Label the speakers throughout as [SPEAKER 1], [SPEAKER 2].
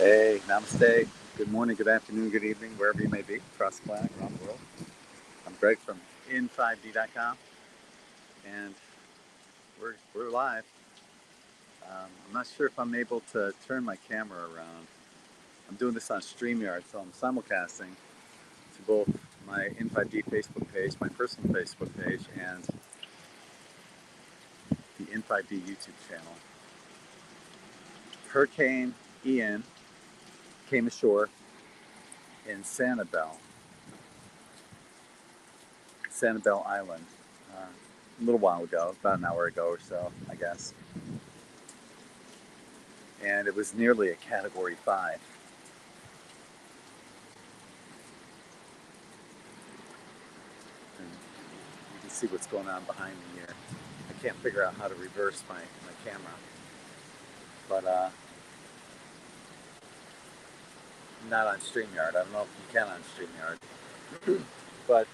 [SPEAKER 1] Hey, namaste. Good morning, good afternoon, good evening, wherever you may be, across the planet, around the world. I'm Greg from in5d.com, and we're live. I'm not sure if I'm able to turn my camera around. I'm doing this on StreamYard, so I'm simulcasting to both my in5d Facebook page, my personal Facebook page, and the in5d YouTube channel. Hurricane Ian came ashore in Sanibel Island, a little while ago, about an hour ago or so, I guess. And it was nearly a Category 5. And you can see what's going on behind me here. I can't figure out how to reverse my camera, but not on StreamYard. I don't know if you can on StreamYard. But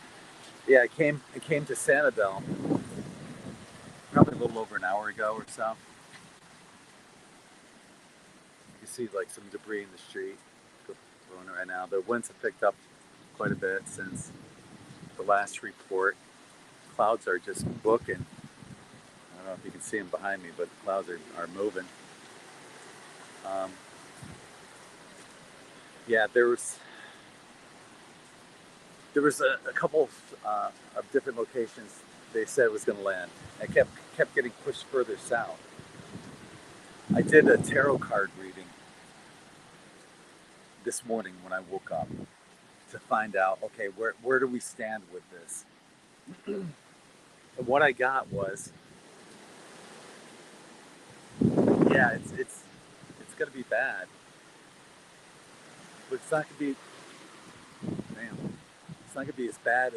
[SPEAKER 1] yeah, I came to Sanibel probably a little over an hour ago or so. You can see like some debris in the street going right now. The winds have picked up quite a bit since the last report. Clouds are just booking. I don't know if you can see them behind me, but the clouds are moving. Yeah, there was a couple of different locations they said it was going to land. I kept getting pushed further south. I did a tarot card reading this morning when I woke up to find out, okay, where do we stand with this? And what I got was, yeah, it's going to be bad, but it's not going to be, man, it's not going to be as bad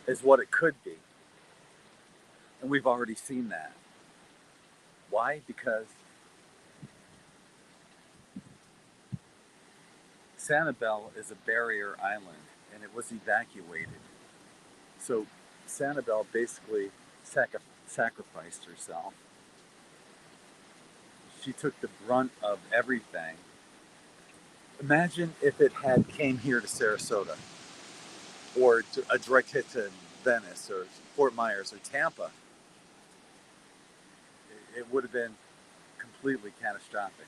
[SPEAKER 1] as what it could be, and we've already seen that. Why? Because Sanibel is a barrier island, and it was evacuated. So Sanibel basically sacrificed herself. She took the brunt of everything. Imagine if it had came here to Sarasota, or a direct hit to Venice, or Fort Myers, or Tampa. It would have been completely catastrophic.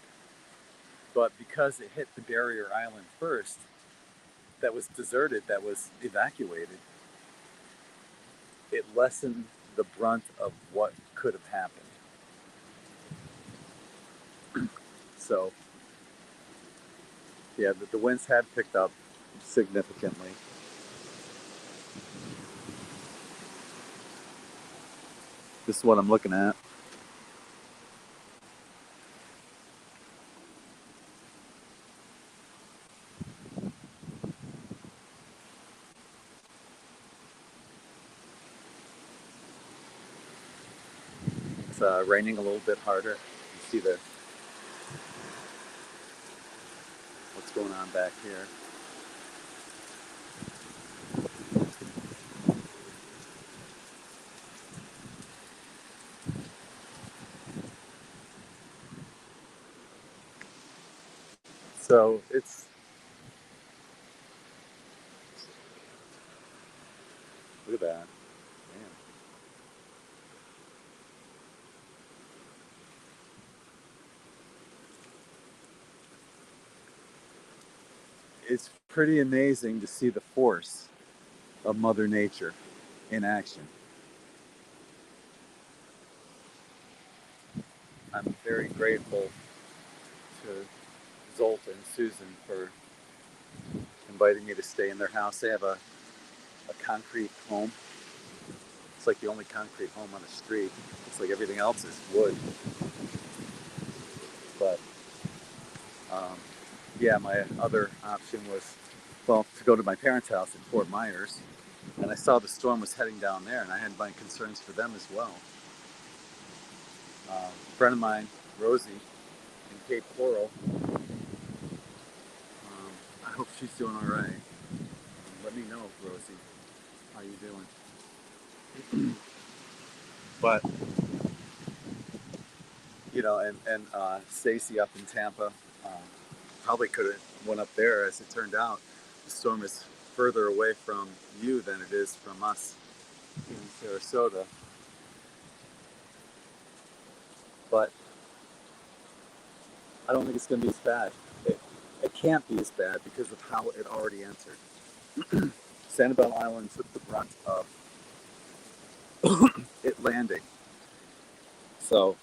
[SPEAKER 1] But because it hit the barrier island first, that was deserted, that was evacuated, it lessened the brunt of what could have happened. So, yeah, the winds had picked up significantly. This is what I'm looking at. It's raining a little bit harder. You see what's going on back here. So look at that. Man. It's pretty amazing to see the force of Mother Nature in action. I'm very grateful to Zolta and Susan for inviting me to stay in their house. They have a concrete home. It's like the only concrete home on the street. It's like everything else is wood. But yeah, my other option was, well, to go to my parents' house in Fort Myers. And I saw the storm was heading down there, and I had my concerns for them as well. A friend of mine, Rosie, in Cape Coral, I hope she's doing all right. Let me know, Rosie, how you doing. But and Stacy up in Tampa probably could have went up there. As it turned out, the storm is further away from you than it is from us here in Sarasota. But I don't think it's going to be as bad. It can't be as bad because of how it already entered. Sanibel Island took the brunt of it landing. So,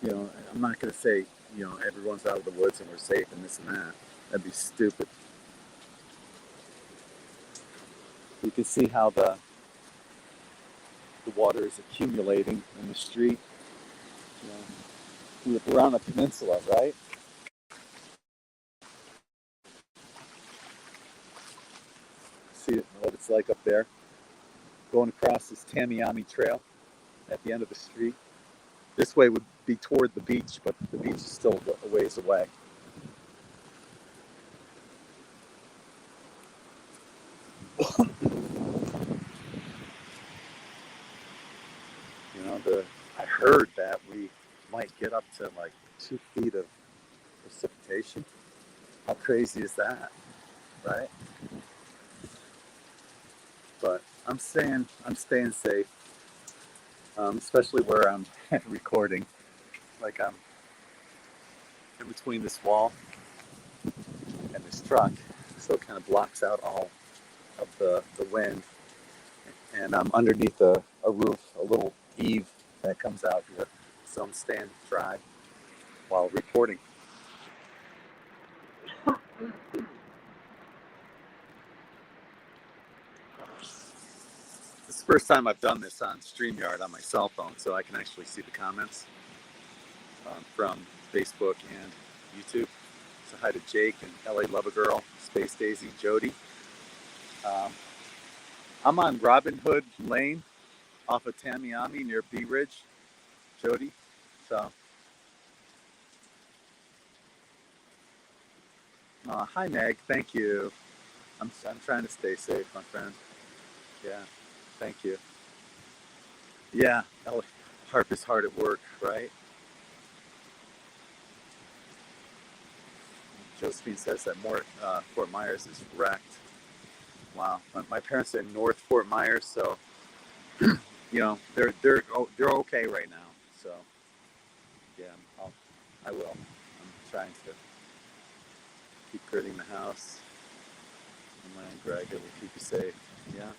[SPEAKER 1] I'm not going to say, everyone's out of the woods and we're safe and this and that. That'd be stupid. You can see how the water is accumulating in the street. We're on a peninsula, right? See what it's like up there. Going across this Tamiami Trail at the end of the street. This way would be toward the beach, but the beach is still a ways away. I heard that we might get up to like 2 feet of precipitation. How crazy is that, right? But I'm staying safe, especially where I'm recording. Like I'm in between this wall and this truck, so it kind of blocks out all of the wind. And I'm underneath a roof, a little eave that comes out here, so I'm staying dry while recording. This is the first time I've done this on StreamYard on my cell phone, so I can actually see the comments from Facebook and YouTube. So hi to Jake and LA Love a Girl, Space Daisy, Jody. I'm on Robin Hood Lane off of Tamiami near Bee Ridge, Jody. So, hi Meg, thank you. I'm trying to stay safe, my friend. Yeah, thank you. Yeah, Harp is hard at work, right? Josephine says that Fort Myers is wrecked. Wow, my parents are in North Fort Myers, so they're okay right now. So yeah, I will. I'm trying to keep gritting the house. And my Aunt Greg, it will keep you safe. Yeah.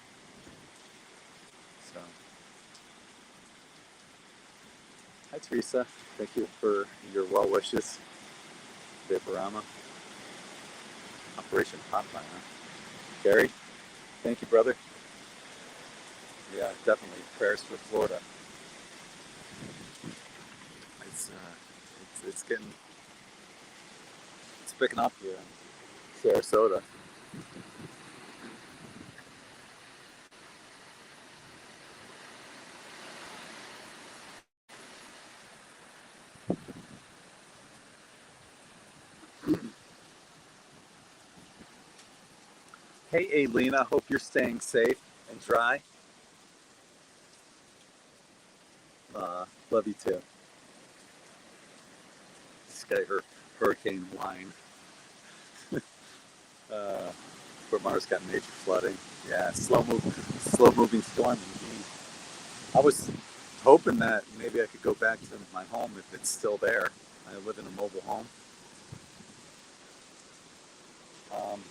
[SPEAKER 1] So hi Teresa, thank you for your well wishes. Vaporama, Operation Hotline. Huh? Gary, thank you, brother. Yeah, definitely prayers for Florida. It's picking up here in Sarasota. Hey, Ailena, hope you're staying safe and dry. Love you too. This guy, hurricane line. Fort Myers got major flooding. Yeah, slow moving storm indeed. I was hoping that maybe I could go back to my home if it's still there. I live in a mobile home.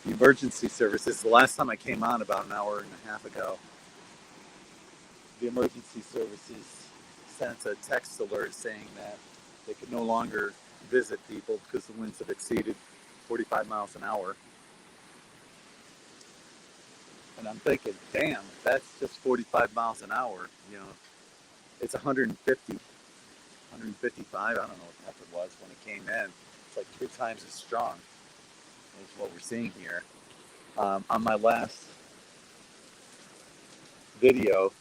[SPEAKER 1] The emergency services, the last time I came on about an hour and a half ago, the emergency services sent a text alert saying that they could no longer visit people because the winds have exceeded 45 miles an hour. And I'm thinking, damn, that's just 45 miles an hour. It's 150, 155. I don't know what it was when it came in. It's like 3 times as strong as what we're seeing here. On my last video,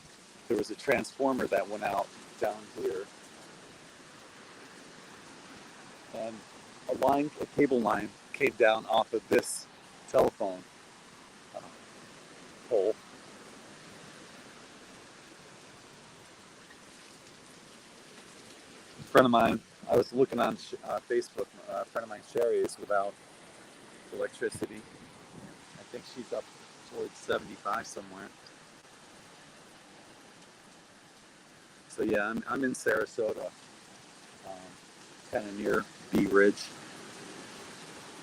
[SPEAKER 1] there was a transformer that went out down here, and a cable line came down off of this telephone pole. friend of mine, I was looking on Facebook. A friend of mine, Sherry, is without electricity. I think she's up towards 75 somewhere. So yeah, I'm in Sarasota, kind of near Bee Ridge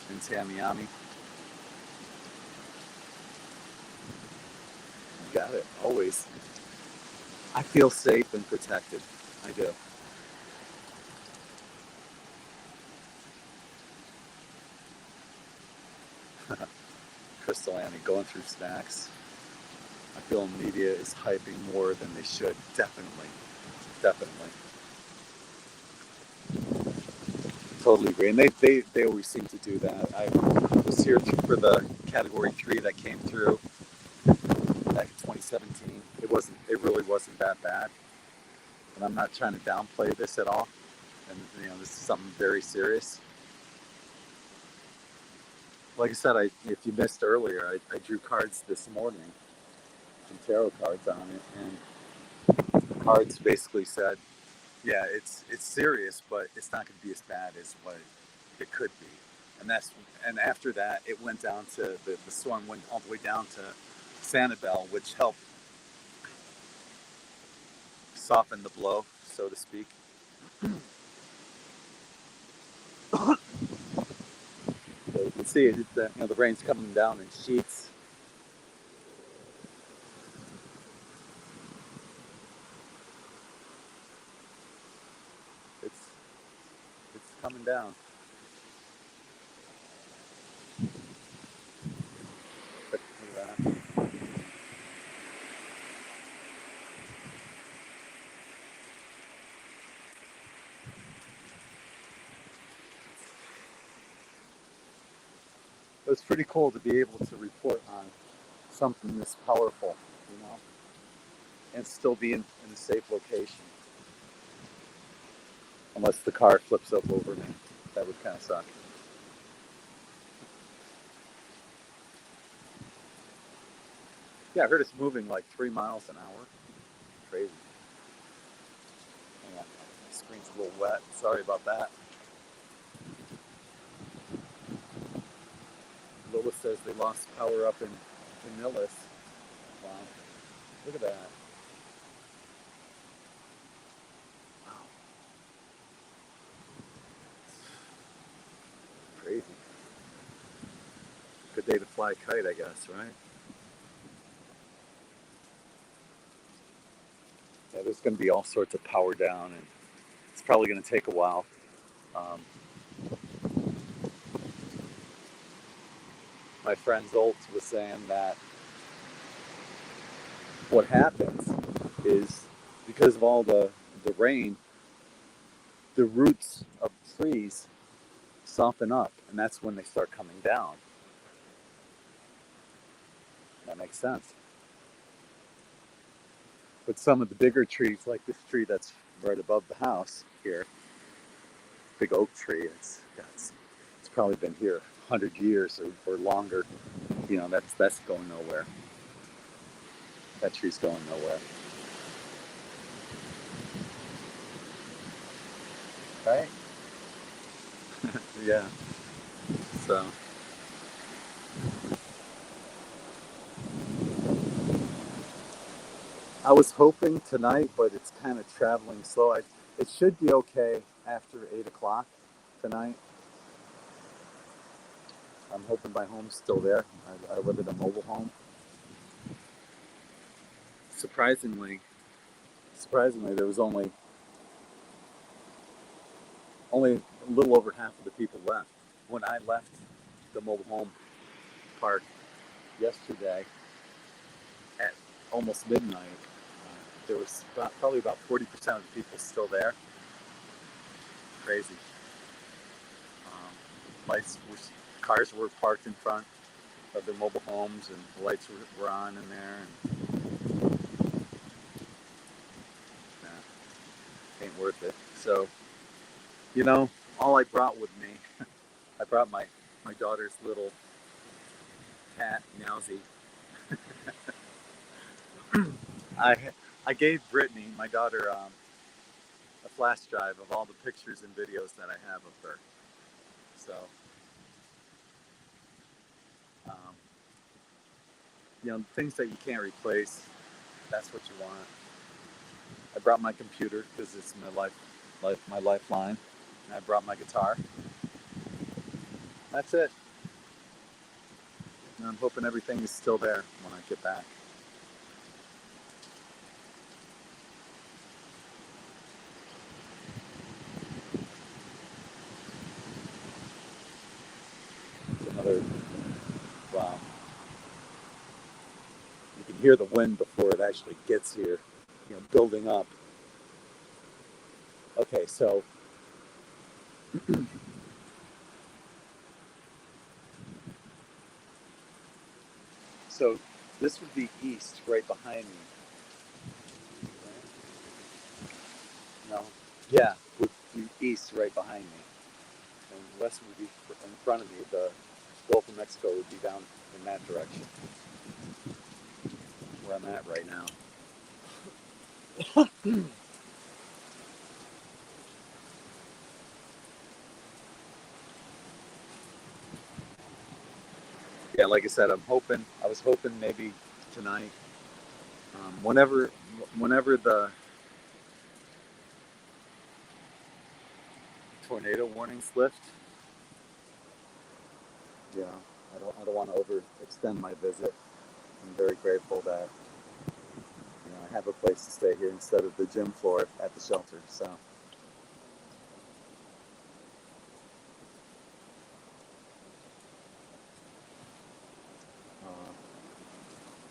[SPEAKER 1] in Tamiami. Got it, always. I feel safe and protected. I do. Crystal Annie going through snacks. I feel media is hyping more than they should. Definitely. Definitely. Totally agree. And they always seem to do that. I was here for the category 3 that came through back in 2017. It really wasn't that bad. And I'm not trying to downplay this at all. And this is something very serious. Like I said, if you missed earlier, I drew cards this morning, some tarot cards on it, and the cards basically said, yeah, it's serious, but it's not going to be as bad as what it could be. And after that, it went down to the storm went all the way down to Sanibel, which helped soften the blow, so to speak. So you can see the rain's coming down in sheets. It's it's coming down. Look at that. It was pretty cool to be able to report on something this powerful, and still be in a safe location. Unless the car flips up over me. That would kind of suck. Yeah, I heard it's moving like 3 miles an hour. Crazy. Hang on. My screen's a little wet. Sorry about that. Lola says they lost power up in Pinellas. Wow. Look at that. Wow. Crazy. Good day to fly a kite, I guess, right? Yeah, there's going to be all sorts of power down, and it's probably going to take a while. Um, my friend Zolt was saying that what happens is because of all the rain, the roots of trees soften up, and that's when they start coming down. That makes sense. But some of the bigger trees, like this tree that's right above the house here, big oak tree, it's probably been here 100 years or longer. That's going nowhere. That tree's going nowhere. Right? Yeah. So I was hoping tonight, but it's kind of traveling slow. It should be okay after 8 o'clock tonight. I'm hoping my home's still there. I live in a mobile home. Surprisingly, there was only a little over half of the people left. When I left the mobile home park yesterday at almost midnight, there was probably about 40% of the people still there. Crazy. Lights were, cars were parked in front of their mobile homes, and the lights were on in there. And ain't worth it. So, all I brought with me, I brought my daughter's little cat, Meowsy. I I gave Brittany, my daughter, a flash drive of all the pictures and videos that I have of her. So, um, things that you can't replace, that's what you want. I brought my computer because it's my lifeline. And I brought my guitar. That's it. And I'm hoping everything is still there when I get back. It's another, wow. You can hear the wind before it actually gets here, building up. Okay, so this would be east right behind me. No, yeah, would be east right behind me, and west would be in front of me. The Gulf of Mexico would be down in that direction, where I'm at right now. Yeah, like I said, I was hoping maybe tonight, whenever the tornado warnings lift. Yeah, I don't want to overextend my visit. I'm very grateful that I have a place to stay here instead of the gym floor at the shelter. So,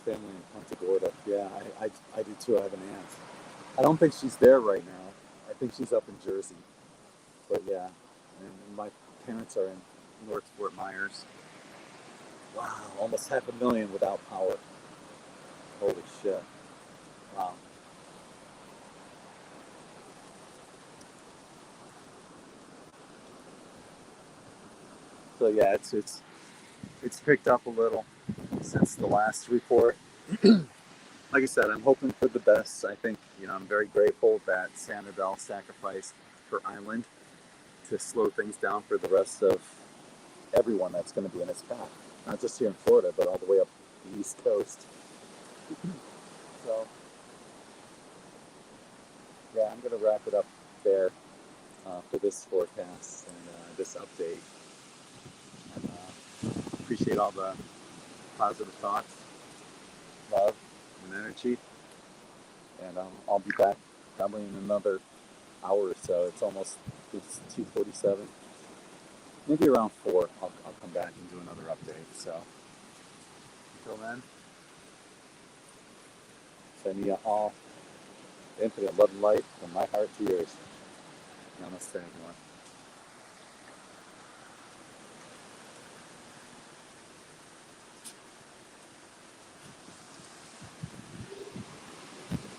[SPEAKER 1] family in Punta Gorda. Yeah, I do too. I have an aunt. I don't think she's there right now. I think she's up in Jersey. But yeah, and my parents are in North Fort Myers. Wow, almost 500,000 without power. Holy shit. Wow. So yeah, it's picked up a little since the last report. Like I said, I'm hoping for the best. I think I'm very grateful that Sanibel sacrificed her island to slow things down for the rest of everyone that's going to be in its path, not just here in Florida, but all the way up the East Coast. So yeah, I'm going to wrap it up there for this forecast and this update. And, appreciate all the positive thoughts, love, and energy. And I'll be back probably in another hour or so. It's 2:47. Maybe around 4, I'll come back and do another update. So until then, send you all infinite love and light from my heart to yours. Namaste, everyone.